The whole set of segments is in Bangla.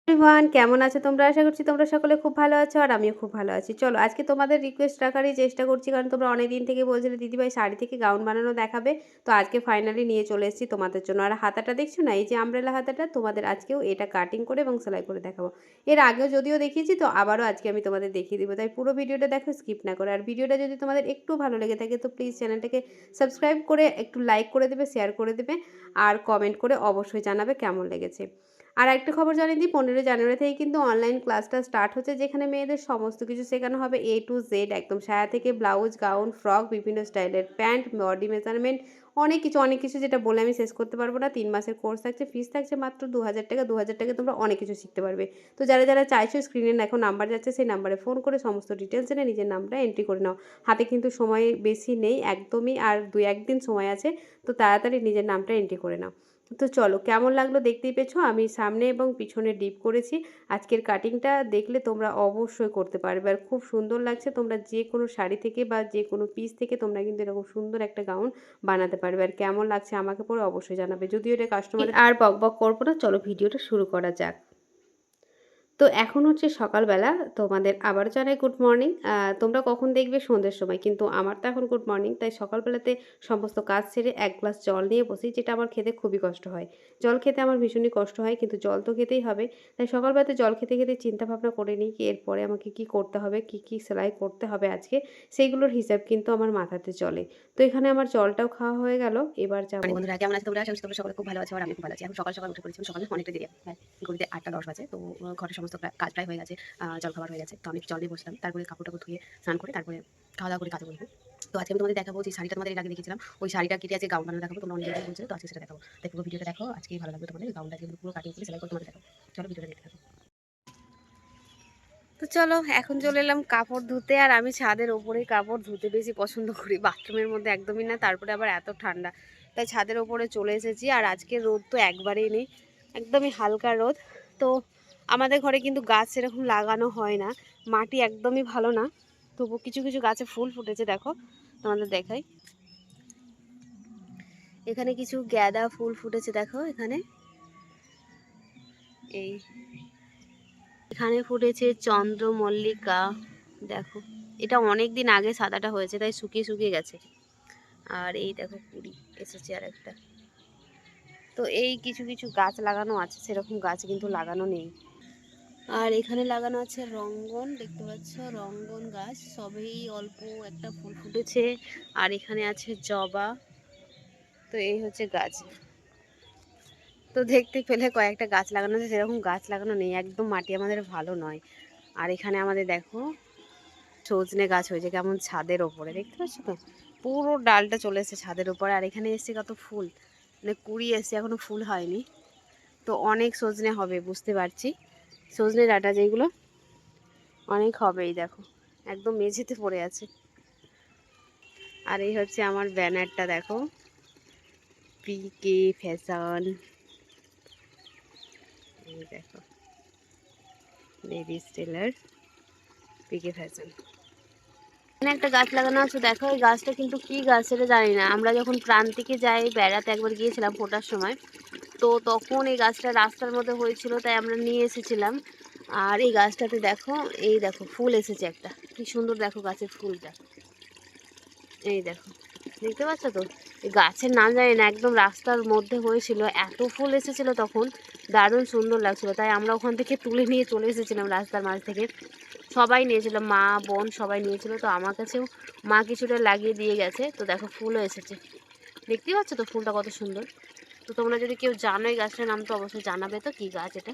এভরিওয়ান কেমন আছো তোমরা? আশা করছি তোমরা সকলে খুব ভালো আছো আর আমিও খুব ভালো আছি। চলো আজকে তোমাদের রিকোয়েস্ট রাখারই চেষ্টা করছি, কারণ তোমরা অনেক দিন থেকে বলছিলে দিদিভাই শাড়ি থেকে গাউন বানানো দেখাবে। তো আজকে ফাইনালি নিয়ে চলে এসেছি তোমাদের জন্য। আর হাতাটা দেখছো না, এই যে আমব্রেলা হাতাটা, তোমাদের আজকেও এটা কাটিং করে এবং সেলাই করে দেখাবো। এর আগেও যদিও দেখিয়েছি, তো আবারও আজকে আমি তোমাদের দেখিয়ে দিব। তাই পুরো ভিডিওটা দেখো, স্কিপ না করে। আর ভিডিওটা যদি তোমাদের একটু ভালো লেগে থাকে তো প্লিজ চ্যানেলটাকে সাবস্ক্রাইব করে একটু লাইক করে দেবে, শেয়ার করে দেবে আর কমেন্ট করে অবশ্যই জানাবে কেমন লেগেছে। আর একটা খবর জানিয়ে দিই, 15 জানুয়ারি থেকে কিন্তু অনলাইন ক্লাসটা স্টার্ট হচ্ছে, যেখানে মেয়েদের সমস্ত কিছু শেখানো হবে A to Z, একদম সায়া থেকে ব্লাউজ, গাউন, ফ্রক, বিভিন্ন স্টাইলের প্যান্ট, বডি মেজারমেন্ট, অনেক কিছু যেটা বলে আমি শেষ করতে পারবো না। 3 মাসের কোর্স থাকছে, ফিস থাকছে মাত্র 2000 টাকা। 2000 টাকায় তোমরা অনেক কিছু শিখতে পারবে। তো যারা চাইছো, স্ক্রিনে এখন নাম্বার যাচ্ছে, সেই নাম্বারে ফোন করে সমস্ত ডিটেলস জেনে নিজের নামটা এন্ট্রি করে নাও। হাতে কিন্তু সময় বেশি নেই একদমই, আর 2-1 দিন সময় আছে। তো তাড়াতাড়ি নিজের নামটা এন্ট্রি করে নাও। তো চলো, কেমন লাগলো দেখতেই পেয়েছো, আমি সামনে এবং পিছনে ডিপ করেছি। আজকের কাটিংটা দেখলে তোমরা অবশ্যই করতে পারবে, আর খুব সুন্দর লাগছে। তোমরা যে কোনো শাড়ি থেকে বা যে কোনো পিস থেকে তোমরা কিন্তু এরকম সুন্দর একটা গাউন বানাতে পারবে। আর কেমন লাগছে আমাকে পরে অবশ্যই জানাবে। যদিও এটা কাস্টমার, আর বক করবো না, চলো ভিডিওটা শুরু করা যাক। তো এখন হচ্ছে সকালবেলা, তোমাদের আবারও জানাই গুড মর্নিং। তোমরা কখন দেখবে? সন্ধ্যের সময়, কিন্তু আমার তো এখন গুড মর্নিং। তাই সকালবেলাতে সমস্ত কাজ সেরে এক গ্লাস জল নিয়ে বসি, যেটা আমার খেতে খুবই কষ্ট হয়। জল খেতে আমার ভীষণই কষ্ট হয়, কিন্তু জল তো খেতেই হবে। তাই সকালবেলাতে জল খেতে খেতে চিন্তা ভাবনা করে নিই কি এরপরে আমাকে কি করতে হবে, কি সেলাই করতে হবে আজকে, সেইগুলোর হিসাব কিন্তু আমার মাথাতে চলে। তো এখানে আমার জলটাও খাওয়া হয়ে গেল, এবার যাবো। বন্ধুরা কেমন আছে তোমরা? আশা করছি তোমরা সকলে খুব ভালো আছো আর আমি খুব ভালো আছি। এখন সকাল সকাল উঠে পড়েছি, সকালে অনেকটা দেরি প্রায় ঘড়িতে 8টা 10 বাজে। তো ঘরের সমস্ত কাজ প্রায় হয়ে গেছে, জলখাবার হয়ে গেছে। তো আমি জল দিয়ে বসলাম, তারপরে কাপড় টাপড় ধুয়ে স্নান করে তারপরে খাওয়া দাওয়া করে কাজে বলবো। তো আজকে আমি তোমাদের দেখাবো যে শাড়িটা তোমাদের এর আগে দেখেছিলাম, ওই শাড়িটা কেটে আজকে গাউন বানানো দেখাবো। তোমরা অনেক দিন বলছিলে, তো আজকে সেটা দেখাবো। তাই পুরো ভিডিওটা দেখো, আজকেই ভালো লাগবে তোমাদের। গাউনটা কিন্তু পুরো কাটিং করে সেলাই করে তোমাদের দেখাবো। চলো ভিডিওটা দেখতে থাকো। তো চলো, এখন চলে এলাম কাপড় ধুতে। আর আমি ছাদের ওপরেই কাপড় ধুতে বেশি পছন্দ করি, বাথরুমের মধ্যে একদমই না। তারপরে আবার এত ঠান্ডা, তাই ছাদের ওপরে চলে এসেছি। আর আজকে রোদ তো একবারেই নেই, একদমই হালকা রোদ। তো আমাদের ঘরে কিন্তু গাছ সেরকম লাগানো হয় না, মাটি একদমই ভালো না। তবু কিছু কিছু গাছে ফুল ফুটেছে, দেখো তোমাদের দেখাই। এখানে কিছু গাঁদা ফুল ফুটেছে, দেখো এখানে, এই এখানে ফুটেছে চন্দ্রমল্লিকা, দেখো। এটা অনেক দিন আগে সাদাটা হয়েছে, তাই শুকিয়ে শুকিয়ে গেছে। আর এই দেখো কুড়ি এসেছে আর একটা। তো এই কিছু কিছু গাছ লাগানো আছে, সেরকম গাছ কিন্তু লাগানো নেই। আর এখানে লাগানো আছে রঙ্গন, দেখতে পাচ্ছ রঙ্গন গাছ, সবেই অল্প একটা ফুল ফুটেছে। আর এখানে আছে জবা। তো এই হচ্ছে গাছ। তো দেখতে পেলে কয়েকটা গাছ লাগানো আছে, সেরকম গাছ লাগানো নেই, একদম মাটি আমাদের ভালো নয়। আর এখানে আমাদের দেখো সজনে গাছ হয়েছে কেমন ছাদের ওপরে, দেখতে পাচ্ছ তো, পুরো ডালটা চলে এসেছে ছাদের উপরে। আর এখানে এসছে কত ফুল, মানে কুড়ি এসছে, এখনো ফুল হয়নি। তো অনেক সজনে হবে বুঝতে পারছি, সজনে ডাঁটা যেগুলো অনেক হবে। এই দেখো একদম মেঝেতে পড়ে আছে। আর এই হচ্ছে আমার ব্যানারটা, দেখো পিকে ফ্যাশন, এই দেখো লেডিস টেলার পিকে ফ্যাশন। এখানে একটা গাছ লাগানো আছে, দেখো এই গাছটা কিন্তু কি গাছ সেটা জানি না। আমরা যখন প্রান্তিকে যাই বেড়াতে, একবার গিয়েছিলাম ফোটার সময়, তো তখন এই গাছটা রাস্তার মধ্যে হয়েছিল, তাই আমরা নিয়ে এসেছিলাম। আর এই গাছটাতে দেখো, এই দেখো ফুল এসেছে একটা, কি সুন্দর দেখো গাছের ফুলটা, এই দেখো দেখতে পাচ্ছ তো। এই গাছের নাম জানি না, একদম রাস্তার মধ্যে হয়েছিল, এত ফুল এসেছিল তখন, দারুণ সুন্দর লাগছিল। তাই আমরা ওখান থেকে তুলে নিয়ে চলে এসেছিলাম রাস্তার মাঝ থেকে। সবাই নিয়েছিল, মা বোন সবাই নিয়েছিল। তো আমার কাছেও মা কিছুটা লাগিয়ে দিয়ে গেছে। তো দেখো ফুলও এসেছে, দেখতেই পাচ্ছ তো ফুলটা কত সুন্দর। তো তোমরা যদি কেউ জানো এই গাছটার নাম তো অবশ্যই জানাবে তো কি গাছ এটা।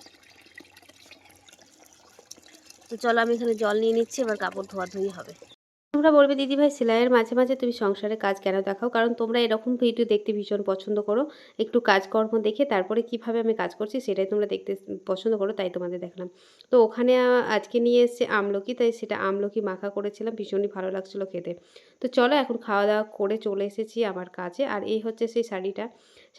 তো চলো আমি এখানে জল নিয়ে নিচ্ছি, এবার কাপড় ধোয়াধুয়ি হবে। তোমরা বলবে দিদিভাই সেলাইয়ের মাঝে মাঝে তুমি সংসারে কাজ কেন দেখাও? কারণ তোমরা এরকম ভিডিও দেখতে ভীষণ পছন্দ করো, একটু কাজকর্ম দেখে তারপরে কিভাবে আমি কাজ করছি সেটাই তোমরা দেখতে পছন্দ করো, তাই তোমাদের দেখালাম। তো ওখানে আজকে নিয়ে এসছে আমলকি, তাই সেটা আমলকি মাখা করেছিলাম, ভীষণই ভালো লাগছিলো খেতে। তো চলো এখন খাওয়া দাওয়া করে চলে এসেছি আমার কাজে। আর এই হচ্ছে সেই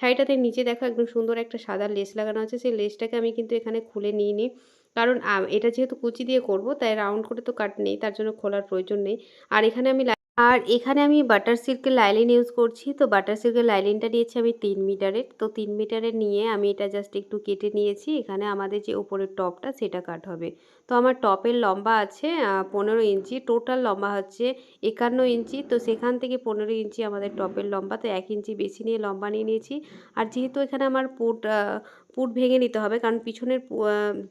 শাড়িটাতে নিচে দেখো একদম সুন্দর একটা সাদা লেস লাগানো আছে। সেই লেসটাকে আমি কিন্তু এখানে খুলে নিয়ে নিই, কারণ এটা যেহেতু কুচি দিয়ে করব, তাই রাউন্ড করে তো কাট নেই, তার জন্য খোলার প্রয়োজন নেই। আর এখানে আমি আর এখানে আমি বাটার সিল্কের লাইলিন ইউজ করছি। তো বাটার সিল্কের লাইলিনটা নিয়েছি আমি ৩ মিটারের। তো ৩ মিটারের নিয়ে আমি এটা জাস্ট একটু কেটে নিয়েছি। এখানে আমাদের যে উপরের টপটা সেটা কাট হবে। তো আমার টপের লম্বা আছে ১৫ ইঞ্চি। টোটাল লম্বা হচ্ছে ৫১ ইঞ্চি। তো সেখান থেকে ১৫ ইঞ্চি আমাদের টপের লম্বা। তো ১ ইঞ্চি বেশি নিয়ে লম্বা নিয়ে নিয়েছি। আর যেহেতু এখানে আমার পুট ভেঙে নিতে হবে, কারণ পিছনের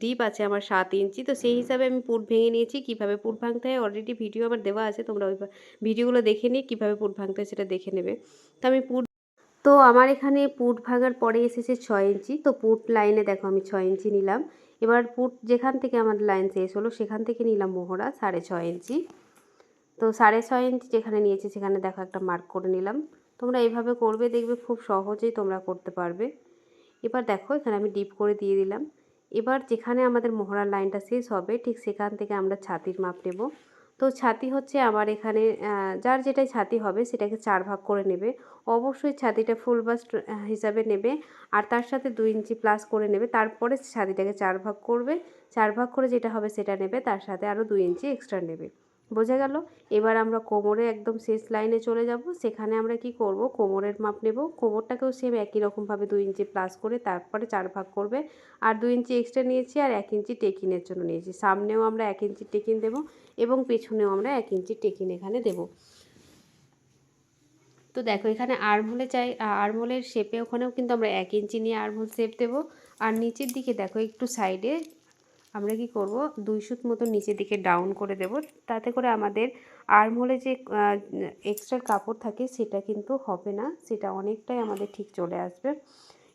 ডিপ আছে আমার ৭ ইঞ্চি। তো সেই হিসাবে আমি পুট ভেঙে নিয়েছি। কিভাবে পুট ভাঙতে হয় অলরেডি ভিডিও আমার দেওয়া আছে। তোমরা ভিডিওগুলো দেখে নিয়ে কীভাবে পুট ভাঙতে হয় সেটা দেখে নেবে। তো আমি পুট তো আমার এখানে পুট ভাঙার পরে এসেছে ৬ ইঞ্চি। তো পুট লাইনে দেখো আমি ৬ ইঞ্চি নিলাম। এবার পুট যেখান থেকে আমার লাইন শেষ হলো সেখান থেকে নিলাম মোহরা ৬.৫ ইঞ্চি। তো ৬.৫ ইঞ্চি যেখানে নিয়েছি সেখানে দেখো একটা মার্ক করে নিলাম। তোমরা এইভাবে করবে, দেখবে খুব সহজেই তোমরা করতে পারবে। এবার দেখো এখানে আমি ডিপ করে দিয়ে দিলাম। এবার যেখানে আমাদের মোহরার লাইনটা শেষ হবে ঠিক সেখান থেকে আমরা ছাতির মাপ নেব। তো ছাতি হচ্ছে আমার এখানে যার যেটাই ছাতি হবে সেটাকে ৪ ভাগ করে নেবে। অবশ্যই ছাতিটা ফুল বাস্ট হিসাবে নেবে, আর তার সাথে ২ ইঞ্চি প্লাস করে নেবে। তারপরে ছাতিটাকে ৪ ভাগ করবে। ৪ ভাগ করে যেটা হবে সেটা নেবে, তার সাথে আরও ২ ইঞ্চি এক্সট্রা নেবে। বোঝা গেল? এবার আমরা কোমরে একদম শেষ লাইনে চলে যাব। সেখানে আমরা কি করব, কোমরের মাপ নেব। কোমরটাকেও সেম একই রকমভাবে ২ ইঞ্চি প্লাস করে তারপরে ৪ ভাগ করবে। আর ২ ইঞ্চি এক্সট্রা নিয়েছি আর ১ ইঞ্চি টেকিনের জন্য নিয়েছি। সামনেও আমরা ১ ইঞ্চি টেকিন দেব এবং পেছনেও আমরা ১ ইঞ্চি টেকিন এখানে দেব। তো দেখো এখানে আর্মহোলে আর্মহোলের শেপে ওখানেও কিন্তু আমরা ১ ইঞ্চি নিয়ে আর্মহোল শেপ দেব। আর নিচের দিকে দেখো একটু সাইডে আমরা কি করব, ২ সুত মতো নিচের দিকে ডাউন করে দেব। তাতে করে আমাদের আর্মহোলে যে এক্সট্রা কাপড় থাকে সেটা কিন্তু হবে না, সেটা অনেকটাই আমাদের ঠিক চলে আসবে।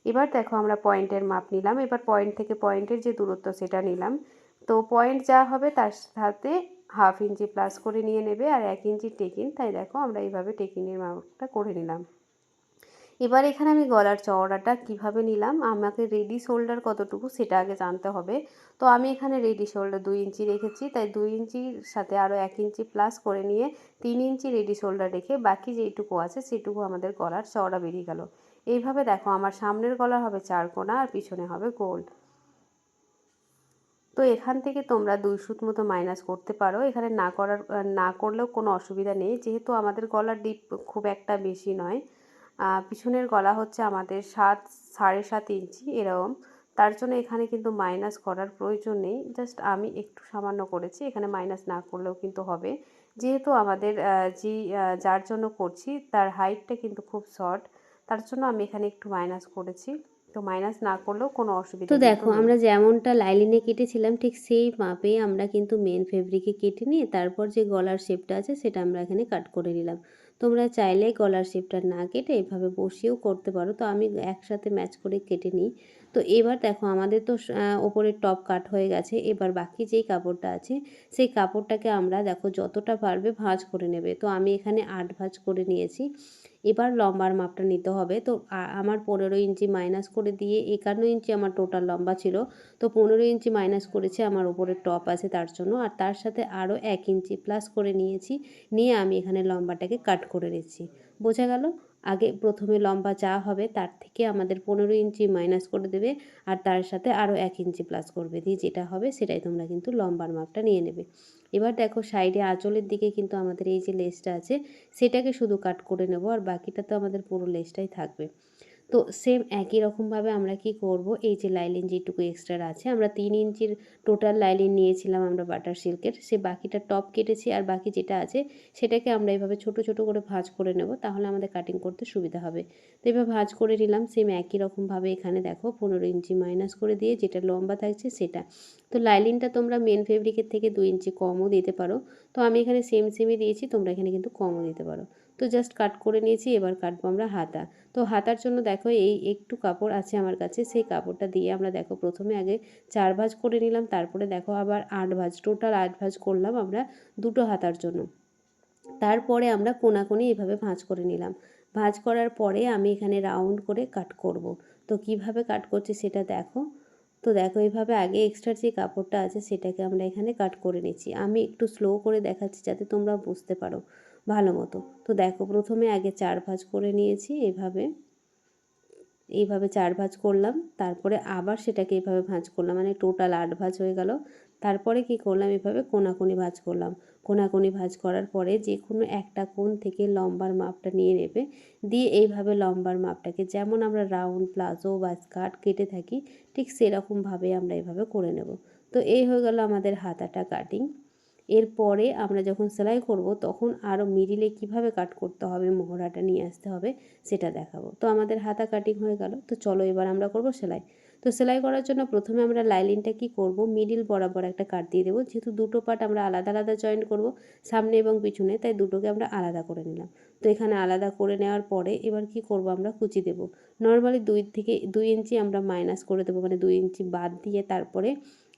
এবার দেখো আমরা পয়েন্টের মাপ নিলাম। এবার পয়েন্ট থেকে পয়েন্টের যে দূরত্ব সেটা নিলাম। তো পয়েন্ট যা হবে তার সাথে 1/2 ইঞ্চি প্লাস করে নিয়ে নেবে আর ১ ইঞ্চি টেকিন। তাই দেখো আমরা এইভাবে টেকিনের মাপটা করে নিলাম। এবার এখানে আমি গলার চওড়াটা কিভাবে নিলাম, আমাকে রেডি শোল্ডার কতটুকু সেটা আগে জানতে হবে। তো আমি এখানে রেডি শোল্ডার ২ ইঞ্চি রেখেছি, তাই ২ ইঞ্চির সাথে আরও ১ ইঞ্চি প্লাস করে নিয়ে ৩ ইঞ্চি রেডি শোল্ডার রেখে বাকি যেইটুকু আছে সেটুকু আমাদের গলার চওড়া বেরিয়ে গেল। এইভাবে দেখো আমার সামনের গলা হবে ৪ কোণা আর পিছনে হবে গোল। তো এখান থেকে তোমরা ২ সুত মতো মাইনাস করতে পারো। এখানে না করলেও কোনো অসুবিধা নেই, যেহেতু আমাদের গলার ডিপ খুব একটা বেশি নয়। পিছনের গলা হচ্ছে আমাদের ৭.৫ ইঞ্চি এরকম। তার জন্য এখানে কিন্তু মাইনাস করার প্রয়োজন নেই। জাস্ট আমি একটু সামান্য করেছি, এখানে মাইনাস না করলেও কিন্তু হবে। যেহেতু আমাদের যার জন্য করছি তার হাইটটা কিন্তু খুব শর্ট, তার জন্য আমি এখানে একটু মাইনাস করেছি। তো মাইনাস না করলেও কোনো তো অসুবিধা কিন্তু দেখো নেই। আমরা যেমনটা লাইলিনে কেটেছিলাম ঠিক সেই মাপে আমরা কিন্তু মেন ফেব্রিকে কেটে নিয়ে তারপর যে গলার শেপটা আছে সেটা আমরা এখানে কাট করে নিলাম। তোমরা চাইলে গলার শেপটা না কেটে এভাবে বসিয়েও করতে পারো। তো আমি একসাথে ম্যাচ করে কেটে নিই। তো এবার দেখো আমাদের তো ওপরের টপ কাট হয়ে গেছে। এবার বাকি যেই কাপড়টা আছে সেই কাপড়টাকে আমরা দেখো যতটা পারবে ভাঁজ করে নেবে। তো আমি এখানে ৮ ভাঁজ করে নিয়েছি। এবার লম্বার মাপটা নিতে হবে। তো আমার ১৫ ইঞ্চি মাইনাস করে দিয়ে ৫১ ইঞ্চি আমার টোটাল লম্বা ছিল। তো ১৫ ইঞ্চি মাইনাস করেছি আমার উপরের টপ আছে তার জন্য, আর তার সাথে আরও ১ ইঞ্চি প্লাস করে নিয়েছি। নিয়ে আমি এখানে লম্বাটাকে কাট করে নিচ্ছি। বোঝা গেল? আগে প্রথমে লম্বা যা হবে তার থেকে আমাদের ১৫ ইঞ্চি মাইনাস করে দেবে আর তার সাথে আরও ১ ইঞ্চি প্লাস করবে, দিয়ে যেটা হবে সেটাই তোমরা কিন্তু লম্বার মাপটা নিয়ে নেবে। এবার দেখো সাইডে আঁচলের দিকে কিন্তু আমাদের এই যে লেসটা আছে সেটাকে শুধু কাট করে নেব, আর বাকিটা তো আমাদের পুরো লেসটাই থাকবে। তো সেম একই রকমভাবে আমরা কি করব, এই যে লাইলিন যেটুকু এক্সট্রা আছে আমরা ৩ ইঞ্চির টোটাল লাইলিন নিয়েছিলাম আমরা বাটার সিল্কের, সে বাকিটা টপ কেটেছি আর বাকি যেটা আছে সেটাকে আমরা এইভাবে ছোট ছোট করে ভাঁজ করে নেব, তাহলে আমাদের কাটিং করতে সুবিধা হবে। তো এবার ভাঁজ করে নিলাম। সেম একই রকমভাবে এখানে দেখো ১৫ ইঞ্চি মাইনাস করে দিয়ে যেটা লম্বা থাকছে সেটা। তো লাইলিনটা তোমরা মেন ফেব্রিকের থেকে ২ ইঞ্চি কমও দিতে পারো। তো আমি এখানে সেমই দিয়েছি, তোমরা এখানে কিন্তু কমও দিতে পারো। তো জাস্ট কাট করে নিয়েছি। এবার কাটবো আমরা হাতা। তো হাতার জন্য দেখো এই একটু কাপড় আছে আমার কাছে, সেই কাপড়টা দিয়ে আমরা দেখো প্রথমে আগে ৪ ভাঁজ করে নিলাম, তারপরে দেখো আবার ৮ ভাঁজ, টোটাল ৮ ভাঁজ করলাম আমরা দুটো হাতার জন্য। তারপরে আমরা কোনাকুনি এভাবে ভাঁজ করে নিলাম। ভাঁজ করার পরে আমি এখানে রাউন্ড করে কাট করব। তো কিভাবে কাট করছি সেটা দেখো। তো দেখো এইভাবে আগে এক্সট্রা যে কাপড়টা আছে সেটাকে আমরা এখানে কাট করে নিচ্ছি। আমি একটু স্লো করে দেখাচ্ছি যাতে তোমরা বুঝতে পারো ভালো মতো। তো দেখো প্রথমে আগে ৪ ভাঁজ করে নিয়েছি এভাবে। এইভাবে 4 ভাঁজ করলাম, তারপরে আবার সেটাকে এইভাবে ভাঁজ করলাম, মানে টোটাল 8 ভাঁজ হয়ে গেল। তারপরে কি করলাম, এভাবে কোনাকুনি ভাঁজ করলাম। কোনাকুনি ভাঁজ করার পরে যে কোনো একটা কোণ থেকে লম্বার মাপটা নিয়ে নেবে, দিয়ে এইভাবে লম্বার মাপটাকে যেমন আমরা রাউন্ড প্লাজো বা স্কার্ট কেটে থাকি ঠিক সেরকমভাবে আমরা এভাবে করে নেব। তো এই হয়ে গেল আমাদের হাতাটা কাটিং। এরপরে আমরা যখন সেলাই করব তখন আরও মিডিলে কিভাবে কাট করতে হবে, মহড়াটা নিয়ে আসতে হবে সেটা দেখাবো। তো আমাদের হাতা কাটিং হয়ে গেল, তো চলো এবার আমরা করব সেলাই। তো সেলাই করার জন্য প্রথমে আমরা লাইলিনটা কি করব, মিডিল বরাবর একটা কাট দিয়ে দেবো, যেহেতু দুটো পার্ট আমরা আলাদা আলাদা জয়েন্ট করব, সামনে এবং পিছনে, তাই দুটোকে আমরা আলাদা করে নিলাম। তো এখানে আলাদা করে নেওয়ার পরে এবার কি করব, আমরা কুচি দেব। নর্মালি 2 ইঞ্চি আমরা মাইনাস করে দেবো, মানে 2 ইঞ্চি বাদ দিয়ে তারপরে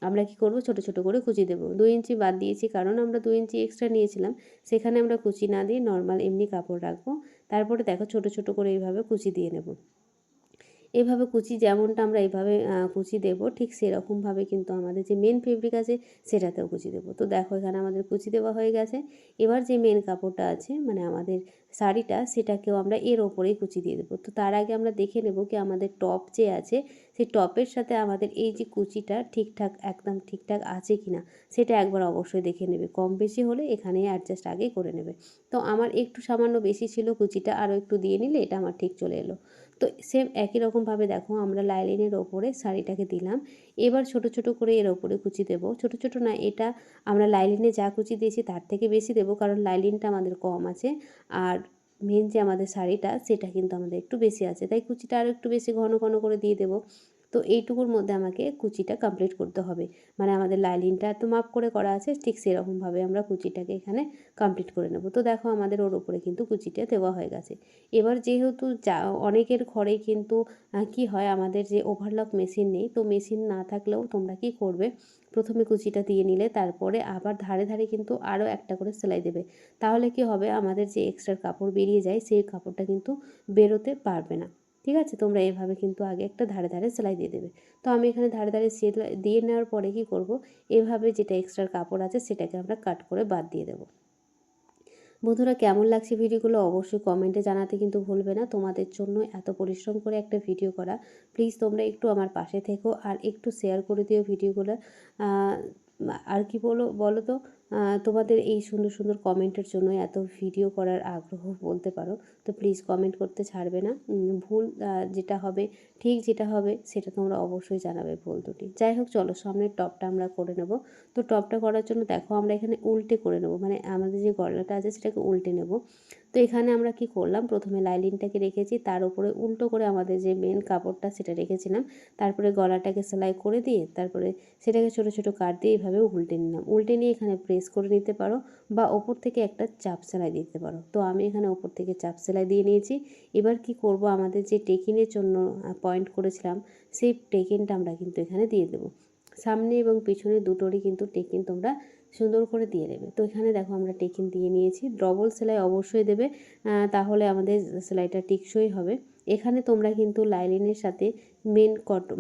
আমরা কি করব, ছোট ছোট করে কুচি দেব। 2 ইঞ্চি বাদ দিয়েছি কারণ আমরা 2 ইঞ্চি এক্সট্রা নিয়েছিলাম, সেখানে আমরা কুচি না দিয়ে নর্মাল এমনি কাপড় রাখবো। তারপরে দেখো ছোট ছোট করে এইভাবে কুচি দিয়ে নেব। এভাবে কুচি যেমনটা আমরা এভাবে কুচি দেবো ঠিক সেরকমভাবে কিন্তু আমাদের যে মেন ফেব্রিক আছে সেটাতেও কুচি দেবো। তো দেখো এখানে আমাদের কুচি দেওয়া হয়ে গেছে। এবার যে মেন কাপড়টা আছে মানে আমাদের শাড়িটা, সেটাকেও আমরা এর ওপরেই কুচি দিয়ে দেবো। তো তার আগে আমরা দেখে নেব কি আমাদের টপ যে আছে সেই টপের সাথে আমাদের এই যে কুচিটা ঠিকঠাক একদম ঠিকঠাক আছে কি না সেটা একবার অবশ্যই দেখে নেবে। কম বেশি হলে এখানে অ্যাডজাস্ট আগেই করে নেবে। তো আমার একটু সামান্য বেশি ছিল কুচিটা, আরও একটু দিয়ে নিলে এটা আমার ঠিক চলে এলো। তো সেম একই রকমভাবে দেখো আমরা লাইলিনের ওপরে শাড়িটাকে দিলাম। এবার ছোট ছোট করে এর ওপরে কুচি দেব। ছোট ছোট না, এটা আমরা লাইলিনে যা কুচি দিয়েছি তার থেকে বেশি দেব, কারণ লাইলিনটা আমাদের কম আছে আর মেন যে আমাদের শাড়িটা সেটা কিন্তু আমাদের একটু বেশি আছে, তাই কুচিটা আরও একটু বেশি ঘন ঘন করে দিয়ে দেবো। তো এইটুকুর মধ্যে আমাকে কুচিটা কমপ্লিট করতে হবে, মানে আমাদের লাইলিনটা এত মাপ করে করা আছে ঠিক সেরকমভাবে আমরা কুচিটাকে এখানে কমপ্লিট করে নেব। তো দেখো আমাদের ওর উপরে কিন্তু কুচিটা দেওয়া হয়ে গেছে। এবার যেহেতু অনেকের ঘরেই কিন্তু কি হয়, আমাদের যে ওভারলক মেশিন নেই, তো মেশিন না থাকলেও তোমরা কি করবে, প্রথমে কুচিটা দিয়ে নিলে তারপরে আবার ধারে ধারে কিন্তু আরও একটা করে সেলাই দেবে। তাহলে কি হবে, আমাদের যে এক্সট্রা কাপড় বেরিয়ে যায় সেই কাপড়টা কিন্তু বেরোতে পারবে না। ঠিক আছে, তোমরা এভাবে কিন্তু আগে একটা ধারে ধারে সেলাই দিয়ে দেবে। তো আমি এখানে ধারে ধারে সেলাই দিয়ে নেওয়ার পরে কি করব, এভাবে যেটা এক্সট্রা কাপড় আছে সেটাকে আমরা কাট করে বাদ দিয়ে দেবো। বন্ধুরা কেমন লাগছে ভিডিওগুলো অবশ্যই কমেন্টে জানাতে কিন্তু ভুলবে না। তোমাদের জন্য এত পরিশ্রম করে একটা ভিডিও করা, প্লিজ তোমরা একটু আমার পাশে থেকো আর একটু শেয়ার করে দিও ভিডিওগুলো। আর কি বলো তো, তোমাদের এই সুন্দর সুন্দর কমেন্টের জন্য এত ভিডিও করার আগ্রহ বলতে পারো। তো প্লিজ কমেন্ট করতে ছাড়বে না। ভুল যেটা হবে, ঠিক যেটা হবে সেটা তোমরা অবশ্যই জানাবে, ভুল ত্রুটি। যাই হোক চলো সামনের টপটা আমরা করে নেব। তো টপটা করার জন্য দেখো আমরা এখানে উল্টে করে নেব, মানে আমাদের যে গলাটা আছে সেটাকে উল্টে নেব। তো এখানে আমরা কি করলাম, প্রথমে লাইলিনটাকে রেখেছি, তার উপরে উল্টো করে আমাদের যে মেন কাপড়টা সেটা রেখেছিলাম, তারপরে গলাটাকে সেলাই করে দিয়ে তারপরে সেটাকে ছোট ছোট কাট দিয়ে এইভাবে উল্টে নিলাম। উল্টে নিয়ে এখানে প্রেস করে নিতে পারো বা ওপর থেকে একটা চাপ সেলাই দিতে পারো। তো আমি এখানে ওপর থেকে চাপ সেলাই দিয়ে নিয়েছি। এবার কি করব, আমাদের যে টেকিনের জন্য পয়েন্ট করেছিলাম সেই টেকিনটা আমরা কিন্তু এখানে দিয়ে দেবো। সামনে এবং পিছনে দুটোরই কিন্তু টেকিন তোমরা সুন্দর করে দিয়ে দেবে। তো এখানে দেখো আমরা টেকিন দিয়ে নিয়েছি। ডবল সেলাই অবশ্যই দেবে, তাহলে আমাদের সেলাইটা টেকসই হবে। এখানে তোমরা কিন্তু লাইলিনের সাথে মেন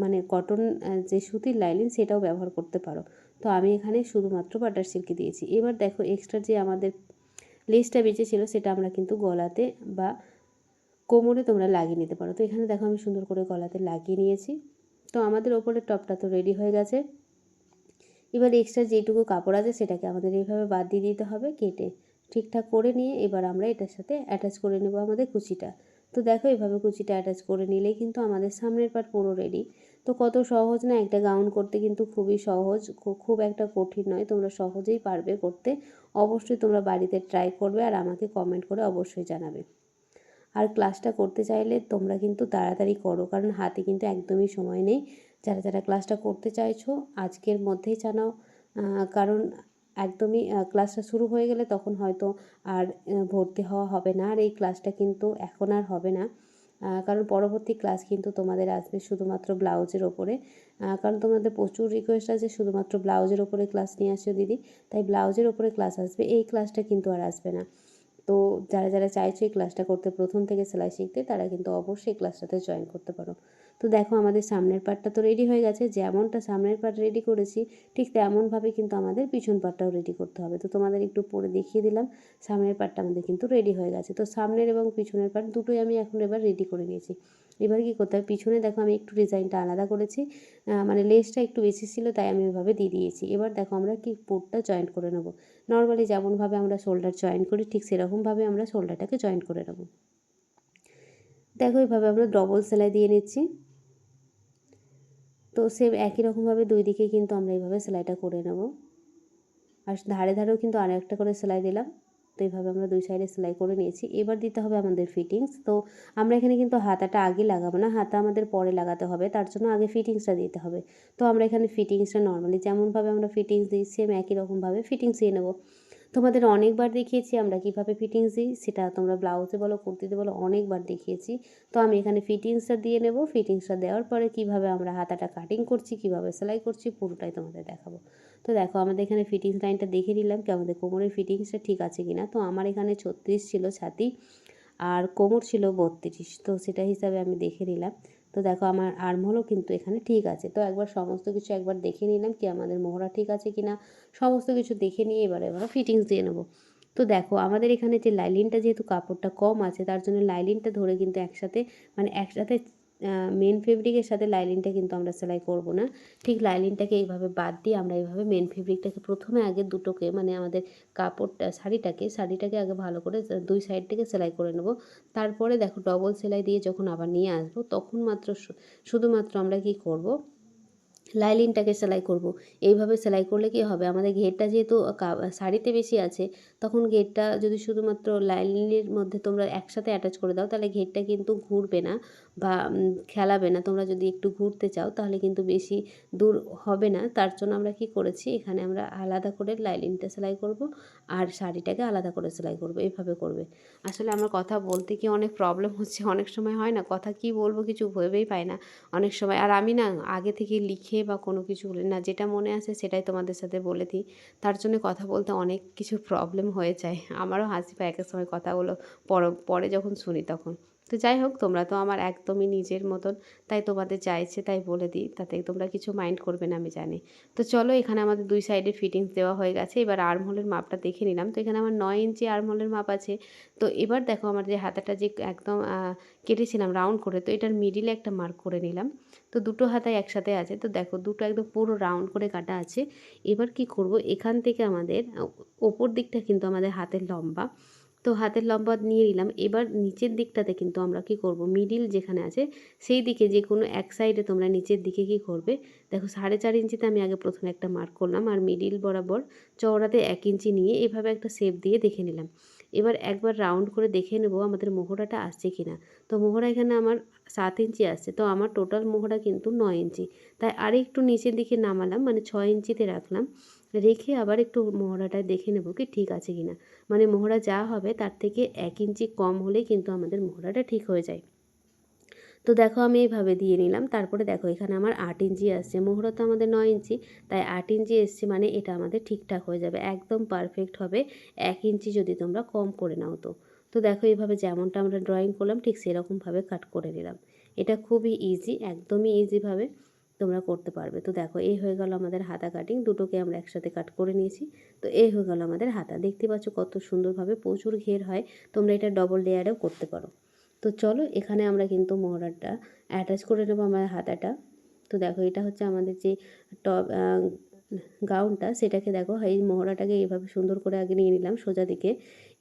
মানে কটন যে সুতির লাইলিন সেটাও ব্যবহার করতে পারো। তো আমি এখানে শুধুমাত্র বাটার সিল্কি দিয়েছি। এবার দেখো এক্সট্রা যে আমাদের লেসটা বেঁচেছিল সেটা আমরা কিন্তু গলাতে বা কোমরে তোমরা লাগিয়ে নিতে পারো। তো এখানে দেখো আমি সুন্দর করে গলাতে লাগিয়ে নিয়েছি। তো আমাদের ওপরের টপটা তো রেডি হয়ে গেছে। এবার এক্সট্রা যেটুকু কাপড় আছে সেটাকে আমাদের এইভাবে বাদ দিয়ে দিতে হবে কেটে, ঠিকঠাক করে নিয়ে এবার আমরা এটার সাথে অ্যাটাচ করে নেব আমাদের কুচিটা। তো দেখো এভাবে কুচিটা অ্যাটাচ করে নিলেই কিন্তু আমাদের সামনের পার্ট পুরো রেডি। তো কত সহজ না, একটা গাউন করতে কিন্তু খুবই সহজ, খুব একটা কঠিন নয়, তোমরা সহজেই পারবে করতে। অবশ্যই তোমরা বাড়িতে ট্রাই করবে আর আমাকে কমেন্ট করে অবশ্যই জানাবে। আর ক্লাসটা করতে চাইলে তোমরা কিন্তু তাড়াতাড়ি করো, কারণ হাতে কিন্তু একদমই সময় নেই। যারা যারা ক্লাসটা করতে চাইছো আজকের মধ্যেই জানাও, কারণ একদমই ক্লাসটা শুরু হয়ে গেলে তখন হয়তো আর ভর্তি হওয়া হবে না। আর এই ক্লাসটা কিন্তু এখন আর হবে না, কারণ পরবর্তী ক্লাস কিন্তু তোমাদের আসবে শুধুমাত্র ব্লাউজের ওপরে। কারণ তোমাদের প্রচুর রিকোয়েস্ট আছে শুধুমাত্র ব্লাউজের ওপরে ক্লাস নিয়ে আসো দিদি, তাই ব্লাউজের ওপরে ক্লাস আসবে, এই ক্লাসটা কিন্তু আর আসবে না। তো যারা যারা চাইছো এই ক্লাসটা করতে, প্রথম থেকে সেলাই শিখতে, তারা কিন্তু অবশ্যই ক্লাসটাতে জয়েন করতে পারো। তো দেখো আমাদের সামনের পার্টটা তো রেডি হয়ে গেছে, যেমনটা সামনের পার্ট রেডি করেছি ঠিক তেমনভাবে কিন্তু আমাদের পিছন পার্টটাও রেডি করতে হবে। তো তোমাদের একটু পরে দেখিয়ে দিলাম, সামনের পার্টটা আমাদের কিন্তু রেডি হয়ে গেছে। তো সামনের এবং পিছনের পার্ট দুটোই আমি এখন এবার রেডি করে নিয়েছি। এবার কী করতে হবে, পিছনে দেখো আমি একটু ডিজাইনটা আলাদা করেছি, মানে লেসটা একটু বেশি ছিল তাই আমি ওইভাবে দিয়ে দিয়েছি। এবার দেখো আমরা কি পোর্টটা জয়েন্ট করে নেবো, নর্মালি যেমনভাবে আমরা শোল্ডার জয়েন করি ঠিক সেরকমভাবে আমরা শোল্ডারটাকে জয়েন করে নেবো। দেখো এইভাবে আমরা ডবল সেলাই দিয়ে নিচ্ছি। তো সেম একই রকমভাবে দুই দিকে কিন্তু আমরা এইভাবে সেলাইটা করে নেব। আর ধারে ধারেও কিন্তু আরও একটা করে সেলাই দিলাম। তো এইভাবে আমরা দুই সাইডে সেলাই করে নিয়েছি। এবার দিতে হবে আমাদের ফিটিংস। তো আমরা এখানে কিন্তু হাতাটা আগে লাগাবো না, হাতা আমাদের পরে লাগাতে হবে, তার জন্য আগে ফিটিংসটা দিতে হবে। তো আমরা এখানে ফিটিংসটা নর্মালি যেমনভাবে আমরা ফিটিংস দিই সেম একই রকমভাবে ফিটিংস দিয়ে নেব। তোমাদের অনেকবার দেখিয়েছি আমরা কিভাবে ফিটিংস দিই, সেটা তোমরা ব্লাউজে বলো কুর্তিতে বলো অনেকবার দেখিয়েছি। তো আমি এখানে ফিটিংসটা দিয়ে নেব। ফিটিংসটা দেওয়ার পরে কিভাবে আমরা হাতাটা কাটিং করছি, কিভাবে সেলাই করছি পুরোটাই তোমাদের দেখাবো। তো দেখো আমাদের এখানে ফিটিংস লাইনটা দেখে নিলাম কি আমাদের কোমরের ফিটিংসটা ঠিক আছে কিনা। তো আমার এখানে 36 ছিল ছাতি আর কোমর ছিল 32, তো সেটা হিসাবে আমি দেখে নিলাম। তো দেখো আমার আর্মহোলও কিন্তু এখানে ঠিক আছে। তো একবার সমস্ত কিছু একবার দেখে নিলাম কি আমাদের মোহরা ঠিক আছে কিনা, সমস্ত কিছু দেখে নিয়ে এবার ফিটিংস দিয়ে নেবো। তো দেখো আমাদের এখানে যে লাইলিনটা যেহেতু কাপড়টা কম আছে তার জন্য লাইলিনটা ধরে কিন্তু একসাথে মানে একসাথে মেন ফেব্রিকের সাথে লাইলিনটা কিন্তু আমরা সেলাই করব না। ঠিক লাইলিনটাকে এইভাবে বাদ দিয়ে আমরা এইভাবে মেন ফেব্রিকটাকে প্রথমে আগে দুটোকে মানে আমাদের কাপড়টা শাড়িটাকে আগে ভালো করে দুই সাইড থেকে সেলাই করে নেব। তারপরে দেখো ডবল সেলাই দিয়ে যখন আবার নিয়ে আসবো তখন মাত্র শুধুমাত্র আমরা কি করব, লাইলিনটাকে সেলাই করব। এইভাবে সেলাই করলে কি হবে, আমাদের ঘেরটা যেহেতু শাড়িতে বেশি আছে তখন ঘেরটা যদি শুধুমাত্র লাইলিনের মধ্যে তোমরা একসাথে অ্যাটাচ করে দাও তাহলে ঘেরটা কিন্তু ঘুরবে না বা খেলাবে না। তোমরা যদি একটু ঘুরতে চাও তাহলে কিন্তু বেশি দূর হবে না। তার জন্য আমরা কি করেছি, এখানে আমরা আলাদা করে লাইলিনটা সেলাই করব আর শাড়িটাকে আলাদা করে সেলাই করব, এইভাবে করবে। আসলে আমার কথা বলতে কি অনেক প্রবলেম হচ্ছে, অনেক সময় হয় না কথা কি বলবো কিছু ভেবেই পাই না অনেক সময়। আর আমি না আগে থেকে লিখে বা কোনো কিছু বলি না, যেটা মনে আসে সেটাই তোমাদের সাথে বলে দিই। তার জন্য কথা বলতে অনেক কিছু প্রবলেম হয়ে যায়। আমারও হাসি পায় একেক সময় কথাগুলো পরে যখন শুনি তখন। তো যাই হোক, তোমরা তো আমার একদমই নিজের মতন, তাই তোমাদের যা ইচ্ছে তাই বলে দিই, তাতে তোমরা কিছু মাইন্ড করবে না আমি জানি। তো চলো এখানে আমাদের দুই সাইডে ফিটিংস দেওয়া হয়ে গেছে। এবার আর্মহোলের মাপটা দেখে নিলাম। তো এখানে আমার 9 ইঞ্চি আর্মহোলের মাপ আছে। তো এবার দেখো আমার যে হাতাটা যে একদম কেটেছিলাম রাউন্ড করে, তো এটার মিডিলে একটা মার্ক করে নিলাম। তো দুটো হাতাই একসাথে আছে। তো দেখো দুটো একদম পুরো রাউন্ড করে কাটা আছে। এবার কি করব, এখান থেকে আমাদের ওপর দিকটা কিন্তু আমাদের হাতের লম্বা, তো হাতের লম্বা নিয়ে নিলাম। এবার নিচের দিকটাতে কিন্তু আমরা কি করব, মিডিল যেখানে আছে সেই দিকে যে কোনো এক সাইডে তোমরা নিচের দিকে কি করবে, দেখো 4.5 ইঞ্চিতে আমি আগে প্রথমে একটা মার্ক করলাম আর মিডিল বরাবর চওড়াতে 1 ইঞ্চি নিয়ে এভাবে একটা শেপ দিয়ে দেখে নিলাম। এবার একবার রাউন্ড করে দেখে নেব আমাদের মোহরাটা আসছে কিনা। তো মোহরা এখানে আমার 7 ইঞ্চি আসছে, তো আমার টোটাল মোহরা কিন্তু 9 ইঞ্চি, তাই আর একটু নিচের দিকে নামালাম মানে 6 ইঞ্চিতে রাখলাম। রেখে আবার একটু মোহরাটা দেখে নেব কি ঠিক আছে কিনা, মানে মোহরা যা হবে তার থেকে 1 ইঞ্চি কম হলেই কিন্তু আমাদের মোহরাটা ঠিক হয়ে যায়। তো দেখো আমি এইভাবে দিয়ে নিলাম। তারপরে দেখো এখানে আমার 8 ইঞ্চি আসছে, মোহরা তো আমাদের 9 ইঞ্চি, তাই 8 ইঞ্চি এসছে মানে এটা আমাদের ঠিকঠাক হয়ে যাবে, একদম পারফেক্ট হবে। 1 ইঞ্চি যদি তোমরা কম করে নাও তো। তো দেখো এইভাবে যেমনটা আমরা ড্রয়িং করলাম ঠিক সেরকমভাবে কাট করে নিলাম। এটা খুবই ইজি, একদমই ইজিভাবে তোমরা করতে পারবে। তো দেখো এই হয়ে গেল আমাদের হাতা কাটিং, দুটোকে আমরা একসাথে কাট করে নিয়েছি। তো এই হয়ে গেল আমাদের হাতা, দেখতে পাচ্ছ কত সুন্দরভাবে প্রচুর ঘের হয়। তোমরা এটা ডবল লেয়ারেও করতে পারো। তো চলো এখানে আমরা কিন্তু মোহরাটা অ্যাটাচ করে নেবো আমার হাতাটা। তো দেখো এটা হচ্ছে আমাদের যে টপ গাউনটা, সেটাকে দেখো এই মোহরাটাকে এইভাবে সুন্দর করে আগে নিয়ে নিলাম সোজা দিকে।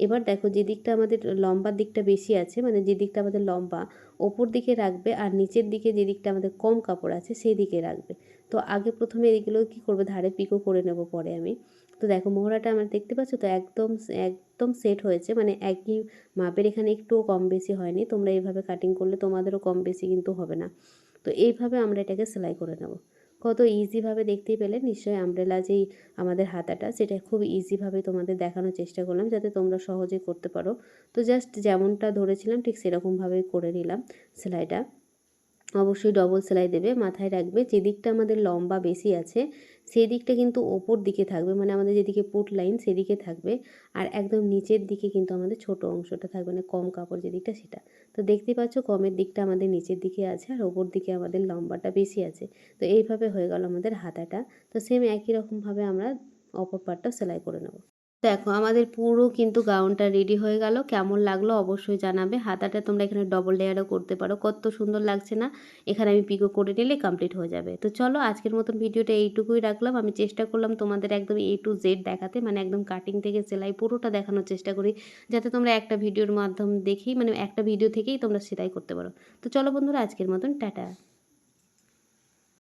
এবার দেখো যে দিকটা আমাদের লম্বার দিকটা বেশি আছে মানে যে দিকটা আমাদের লম্বা ওপর দিকে রাখবে আর নিচের দিকে যে দিকটা আমাদের কম কাপড় আছে সেই দিকে রাখবে। তো আগে প্রথমে এগুলো কী করবে, ধারে পিকো করে নেব পরে আমি। তো দেখো মোহরাটা আমার দেখতে পাচ্ছ তো একদম একদম সেট হয়েছে, মানে একই মাপের, এখানে একটুও কম বেশি হয়নি। তোমরা এইভাবে কাটিং করলে তোমাদেরও কম বেশি কিন্তু হবে না। তো এইভাবে আমরা এটাকে সেলাই করে নেব। কত ইজিভাবে দেখতেই পেলে নিশ্চয়ই আমব্রেলা যেই আমাদের হাতাটা সেটা খুব ইজিভাবে তোমাদের দেখানোর চেষ্টা করলাম যাতে তোমরা সহজে করতে পারো। তো জাস্ট যেমনটা ধরেছিলাম ঠিক সেরকমভাবেই করে নিলাম সেলাইটা। অবশ্যই ডবল সেলাই দেবে। মাথায় রাখবে যে দিকটা আমাদের লম্বা বেশি আছে সেই দিকটা কিন্তু ওপর দিকে থাকবে, মানে আমাদের যেদিকে পুট লাইন সেদিকে থাকবে। আর একদম নিচের দিকে কিন্তু আমাদের ছোট অংশটা থাকবে, মানে কম কাপড় যেদিকটা সেটা। তো দেখতেই পাচ্ছ কমের দিকটা আমাদের নিচের দিকে আছে আর ওপর দিকে আমাদের লম্বাটা বেশি আছে। তো এইভাবে হয়ে গেল আমাদের হাতাটা। তো সেম একই রকমভাবে আমরা অপর পার্টটাও সেলাই করে নেব। দেখো আমাদের পুরো কিন্তু গাউনটা রেডি হয়ে গেল। কেমন লাগলো অবশ্যই জানাবে। হাতাটা তোমরা এখানে ডবল লেয়ারও করতে পারো। কত সুন্দর লাগছে না? এখানে আমি পিকো করে নিলে কমপ্লিট হয়ে যাবে। তো চলো আজকের মতন ভিডিওটা এইটুকুই রাখলাম। আমি চেষ্টা করলাম তোমাদের একদম A to Z দেখাতে, মানে একদম কাটিং থেকে সেলাই পুরোটা দেখানোর চেষ্টা করি। যাতে তোমরা একটা ভিডিওর মাধ্যম দেখেই, মানে একটা ভিডিও থেকেই তোমরা সেলাই করতে পারো। তো চলো বন্ধুরা আজকের মতন টাটা।